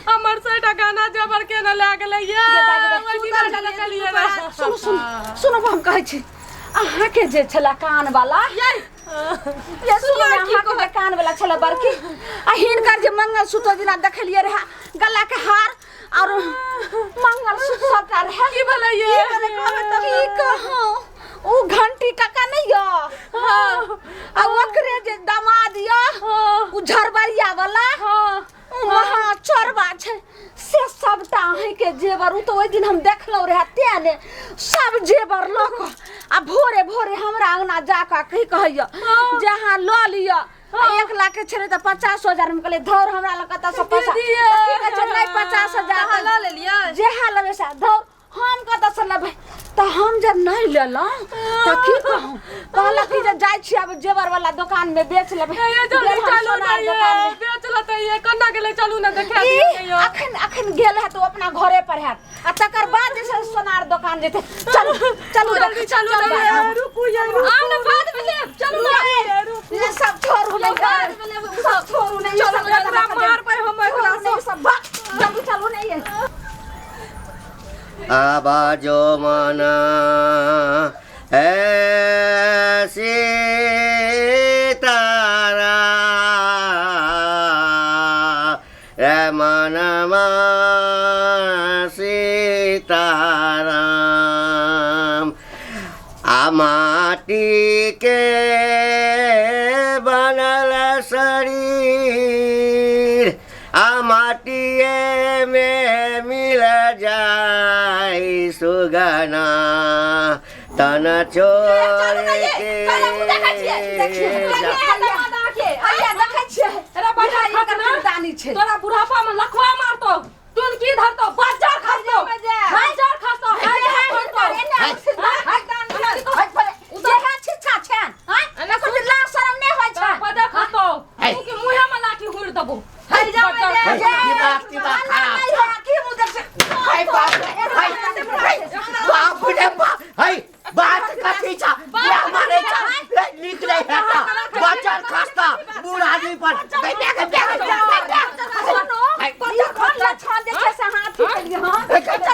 हमर से गाना जबर के न लागले ये सुनो सुनो सुनो हम कहै छी अहाँ के जे छला कान वाला ये सुनो अहाँ के कान वाला छला बड़की आ हिनकर जे मंगलसूत्र दिना देखलिए रहा गला के हार और मंगलसूत्र सबटा रहा की भले ये की कहूं ओ घंटी टका नहीं यो हां आ ओकरे जे दामाद यो उ झरबरिया वाला हां महा चोरबा छे से सबटा है के जेवर उ तो ओइ दिन हम देखलो रहे तेने सब जेवर लक आ भोरे भोरे हमरा अंगना जाका कहि कहइया जहां ल लिया 1 लाख के छरे त 50,000 में कहले धौर हमरा ल कत से पैसा की कहै छै 50,000 ल ले लिया जेहा लेबे सा धौर हम कत से लेबै त हम जब नहीं लेला त की कहूं कहला कि जे जाय छी अब जेवर वाला दुकान में बेच लेबै ये जल्दी चलो ना ये बेच लते ये कन्ना गेले चलू ना देखा दियो अखन गेल है तो अपना घरे पर है आ तकर बाद जे सोनार दुकान जेते चलो चलो जल्दी चलो ना रुकू ये आओ ना बाद में ले चलो ना ये सब छोड़ू नहीं सब छोड़ू नहीं चलो मार पे हम एकरा सब जल्दी चलो नहीं ये आवाजो मना है सीतारा रमनमा सीताराम माटी के बनल शरीर माटिए में मिल जाए सुगना तन छोड़ के तोरा बुढ़ापा में लखवा मारतो तुन की धरतो बाजार खातो बाजार खातो उधर छिछा छन ना कुछ लाज शरम नहीं होय छै बाजार खातो तू के मुंह में लाठी हुर दबो हट जाओ की बात खराब की मुदर से हाय बाप रे बाप हाय बात कथी छ या मारे छ लिख रे है बाजार खास्ता बूढ़ आदमी पर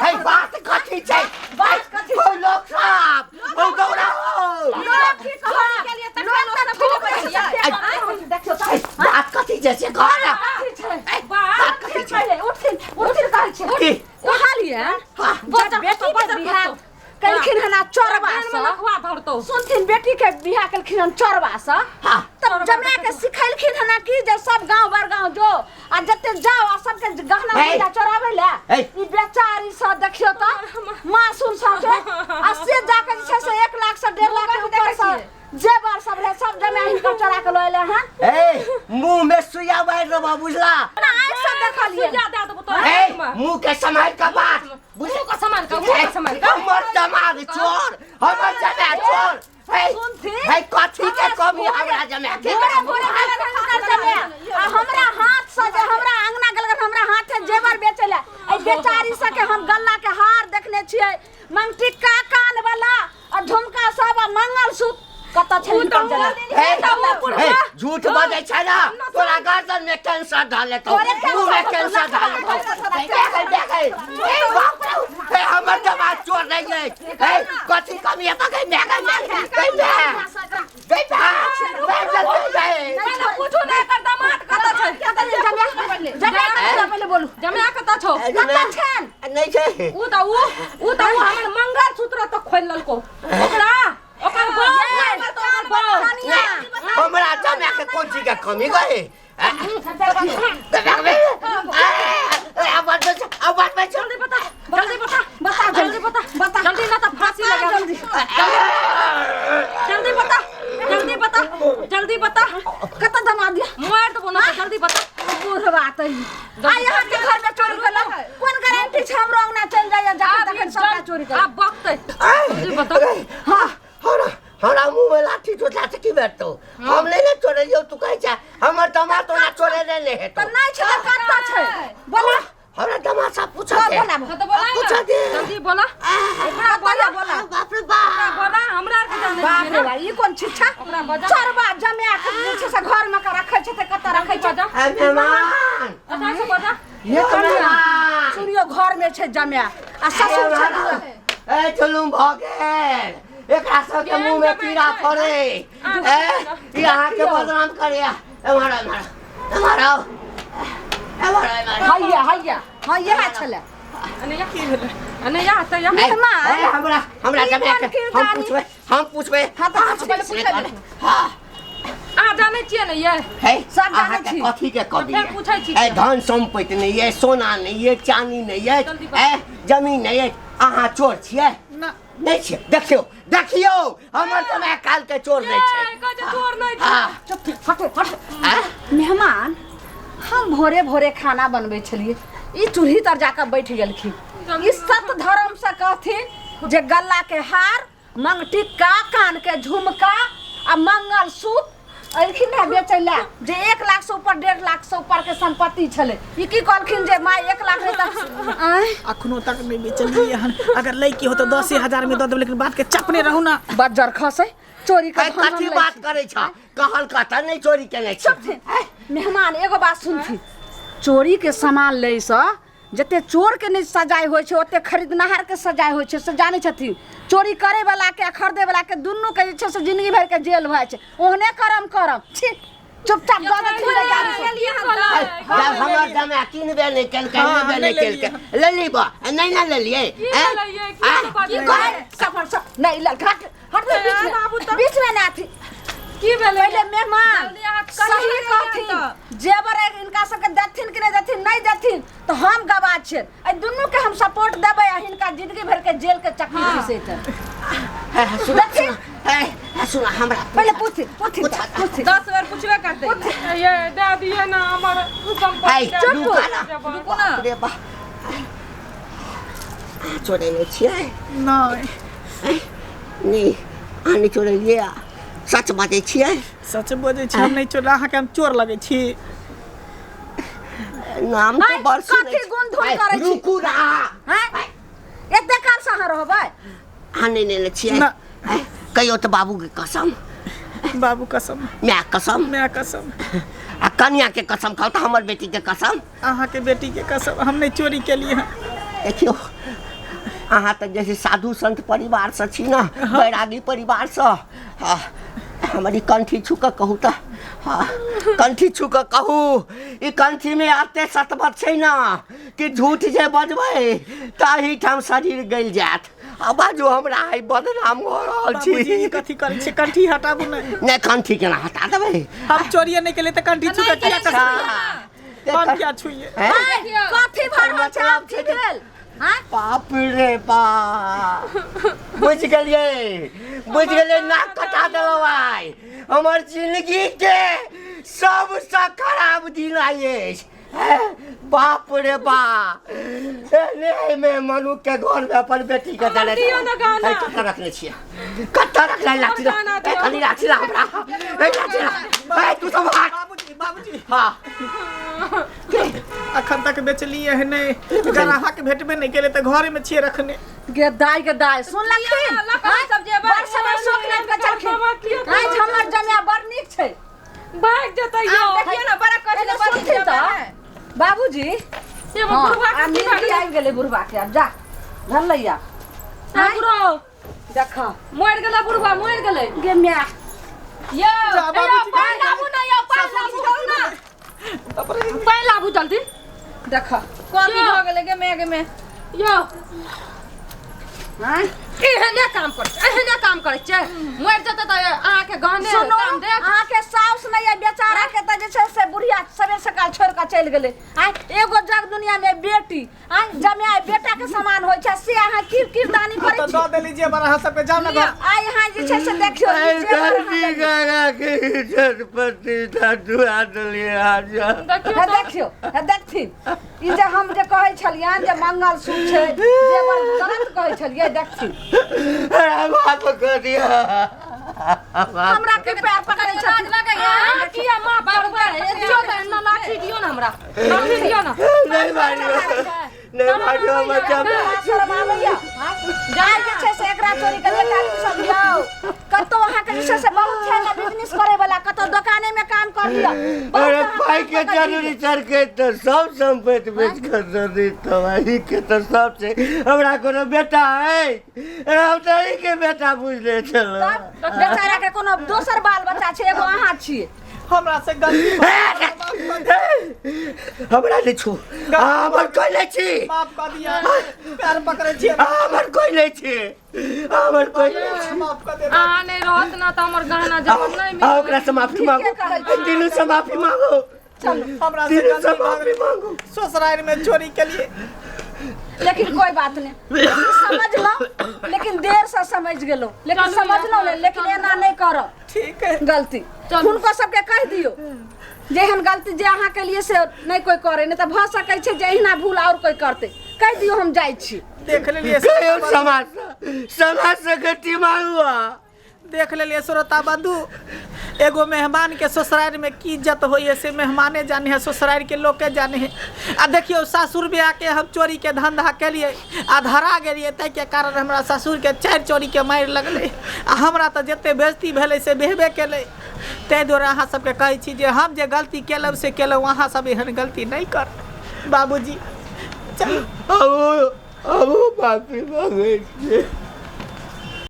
हाय बात कथी छै बात कथी ओ लोग साहब ओ दौड़ा बात कथी जैसे घर बात कथी छै उठिन कहै छै कहलिए बेटी के बियाह कलखिन हना चोरबा से लखवा धरतो सुनथिन बेटी के बियाह कलखिन हन चोरबा से तब जमरा के सिखैलखिन हना कि जे सब गांव बरगांव जो आ जते जाओ आ सबके गहना पूजा चोराबै ले ई बेचारी स देखियो त मासूम सब छै आ से जाके जे छै से 1 लाख से 1.5 लाख के ऊपर से जेवर सब रहे सब जमे हिनकर चोरा के लइले हैं ए मुंह में सुइया बार रबा बुझला ना आइ सब देखलिए सुइया दे देबो तो ए मुंह के संभाल के बात मुंह का संभाल का हमर जमार चोर हमर जमा चोर है कथी के कमी हमरा जमा के हमरा हाथ से जे हमरा अंगना गलगन हमरा हाथ से जेवर बेचले ए बेचारी से के हम गल्ला के हार देखने छियै मंगटिका कान वाला और झुमका सब मंगलसूत्र कत छै झूठ बजै छै ना तोरा गर्दन में कैंसर डाले तो मुंह में कैंसर डाले ए हमर जमा चोर नहीं है ए कथी कमी है बगै में पूछो नहीं कर दामाद कत छै पहले बोलू जमा कत छौ कत छन नहीं छै उ त हमर मंगलसूत्र त खोल ललको ओकरा ओकर हमरा जमा के कोन चीज के कमी गए जल्दी बता जल्दी ना तो फांसी लगा जल्दी बता कत दमा दिया मार दबो ना जल्दी बता बूढ़ बात है आ यहाँ के घर में चोरी करलो कौन गारंटी छै हमरो अंगना चल जाय जाके तखन सबटा चोरी कर अब बकते जल्दी बता हां हमरा मुंह में लाठी चोटला से की बैठतो हम नहीं ना चोरियो तू कह जा हमर दमा तो ना चोरे ले है तो नहीं छै कत्ता छै बोला हमरा दमा सा पूछा दे पूछा दे जल्दी बोला बोला बाप रे बाप बोला हमरा के जाने बाप छियै रे ना बा ई कोन छिछा ओकरा बजा चरबा जमे के जे छै से घर में के रखे छै त कत रखे छै बजा मेहमान अच्छा से बजा ये मेहमान सुनियो घर में छै जमे आ ससुर छै ए चलूम भगे एकरा सबके मुंह में कीड़ा फड़े ए यहाँ के बदनाम करे हमारा हमारा हैया हैया हां यह छले अनैया की भेलै अनैया त या मेहमान हमरा जमे के हम पूछबे हां तो पहले पूछे हां आ जाने छियै ने ये है सब जानै अहाँ के छी। कथी के कह फेर पूछै छी दिए धन संपत्ति नहीं ये सोना नहीं ये चांदी नहीं ये जमीन नहीं ये अहाँ चोर छियै नहीं छियै देखियो हमर समय काल के चोर नहीं छै कहे चोर नहीं छै चुप हट मेहमान हम भोरे भोरे खाना बनबै छलिए ई चूल्ही तर जाकर बैठ गेलखिन ई सत धर्म से कहथिन जे गल्ला के हार मंगटिक्का कान के झुमका आ मंगल सूत्र एलखिन है बेचै ला जे 1 लाख से ऊपर 1.5 लाख से ऊपर के संपत्ति छले ई की कहलखिन जे माय 1 लाख है त अखनो तक नहीं बेचलिए हन अगर लड़की हो तो 10,000 में दे देब लेकिन बात के चपने रहू ना बज्जर खसे चोरी का कथी बात करे छ कहल कथा नहीं चोरी केने छै मेहमान एगो बात सुनथि चोरी के सामान ले से जते चोर के नहीं सजाय होय छै ओते खरीदनहार के सजाय होय छै से जानै छथिन चोरी करे वाला के खरीदे वाला के दुन्नू के जे छै से जिंदगी भर के जेल भए छै ओहने करम छी चुपचाप दऽ दे हमर जमे किनबे नहीं केलकै लेबे नहीं केलकै ले लीबा नहीं ना ले लिए की कहे सफर सब नहीं लड़का हट बीच में ना थी की भेलै पहले मेहमान सही कहथिन जेवर इनका सबके देथिन कि नहीं देथिन तो हम गवाह छियै ए दुनू के हम सपोर्ट देबै आ हिनका जिंदगी भर के जेल के चक्की घिसेतै सुन हमरा पहले पूछ 10 बार पूछबे करते ये दे दिए ना हमर संपत्ति रुको ना रे बा चोरे नहीं छियै नहीं आने चोरे लिया सच बाजै छियै सच बोझे छी हम नहीं चोर अहाँ के हम चोर लगे छी नाम तो बरसू कथी गुण धुन करै छी रुकू ना हैं एते काल से अहाँ रहबै आने नहीं छियै कहियो तो बाबू के कसम बाबू कसम मैं कसम मैं कसम आ कन्या के कसम खाओ तो हमर बेटी के कसम अहाँ के बेटी के कसम हम नहीं चोरी के लिए देखियो अहाँ तो जैसे साधु संत परिवार से छी ना बैरागी परिवार से हमारी कंठी छू के कहू तो कंठी छू के कहू ई कंठी में आते सतबत छै ना कि झूठ जे बजबै ताही ठाम शरीर गल जात आ बाजू हमरा है बदनाम हो रहल छी बाबूजी कथी करे छी कंठी हटाबू नहीं कंठी केना हटा देबै हम चोरिए नहीं के लिए तो कंठी छू के किया कर हम क्या छुइए कथी भर हो छै आप की भेल बाप रे बाप बुझ गेलिए नाक कटा देलो भाई हमर जिंदगी के सबसे खराब दिन आए बाप रे बाप नहीं मैं मनु के घर में अपन बेटी के देले कत्ता रखले छियै कत्ता रखले लाठी खाली लाठी हमरा ए तू सब बाबूजी हां अखन तक बेचलिए है नहीं ग्राहक के भेटबे नहीं केले तो घरे में छिए रखने गे दाई सुन लखिन सब जे बड़ समय शौक नहीं के चलखिन आज हमर जमिया बड़ नीक छै भाग जतै यो देखियो ना बड़ा कथि सुनथिन त बाबूजी ये बुढ़वा के की भाग आबि गेलै बुढ़वा के अब जा धर लैया बुढ़ो देख मर गेलै बुढ़वा मर गेलै गे म्या यो बाबूजी पानी लाबू ना यो पानी लाबू ना पानी लाबू जल्दी देख कथी भ गेलै गे मे यो हैं एहने काम करे छै मर जतै त अहाँ के गहने काम देख अहाँ के साउस नहीं है बेचारा के त जे छै से बुढ़िया सबे सकाल छोड़ के चल गेलै आइ एगो जग दुनिया में बेटी आइ जमाई बेटा के समान होय छै से अहाँ की किरदानी करै तो छी दऽ देली जे बड़ा सब पे जाओ ना घर आइ यहाँ जे छै से देखियो देखियो देखथिन ई जे हम जे कहै छलियन जे मंगल सूत्र छै जेवर गलत कहै छलियै देखथिन बाप कर दिया हमरा के पैर पकड़ै छथिन किया मां बाप दियो ना लाठी दियो ना हमरा लाठी दियो ना नहीं मारियो मतलब शर्म आबैया जाय जे छै से एकरा चोरी के लेटा समझाओ कतो पैसा से बहुत छै ना बिजनेस करे वाला कतो दुकाने में काम कर लिया अरे पाई के जरूरी सर के तो सब संपत्ति बेच कर दे दी तवाई के तो सब से हमरा कोनो बेटा है हम तो ही के बेटा बुझ ले चलो बेचारा के कोनो दोसर बाल बच्चा छै एगो अहाँ छियै हमरा से गलती हमरा नहीं छू हमर कोई नहीं छी माफ कर दिया पैर पकड़े छी हमर कोई नहीं छी हमर कोई नहीं छी माफ कर दे आ नहीं रहत ना तो हमर गहना जब नहीं मिल ओकरा से माफी मांगो तीनों से माफी मांगो हमरा से तीनों से गलती माफी मांगो ससुराल में चोरी के लिए लेकिन कोई बात नहीं समझ लो लेकिन देर से समझ गेलो लेकिन समझ लो लेकिन एना नहीं करो ठीक है गलती हुनको सबके कह दियो जेहन गलती जे अहाँ के लिए से नहीं कोई करे नहीं तो भ सकै छै जे एहिना भूल और कोई करते कह दियो हम जाई छी देख लेलिए कहियो समाज से गति मांगुआ देख लेलिए श्रोता बंधु एगो मेहमान के ससुराल में की इज्जत होई से मेहमाने जाने है ससुराल के लोग के जाने है आ देखियो सासुर में आके हम चोरी के धंधा के लिए आ धरा गेलिए तै के कारण हमरा ससुर के 4 चोरी के मार लगले आ हमरा तो जते बेइज्जती भेले से बेहबे केले तै दुआरे अहाँ सबके कहै छी जे हम जे गलती केलौ से केलौ अहाँ सब एहन गलती नहीं कर बाबूजी चल अब माफी मांगे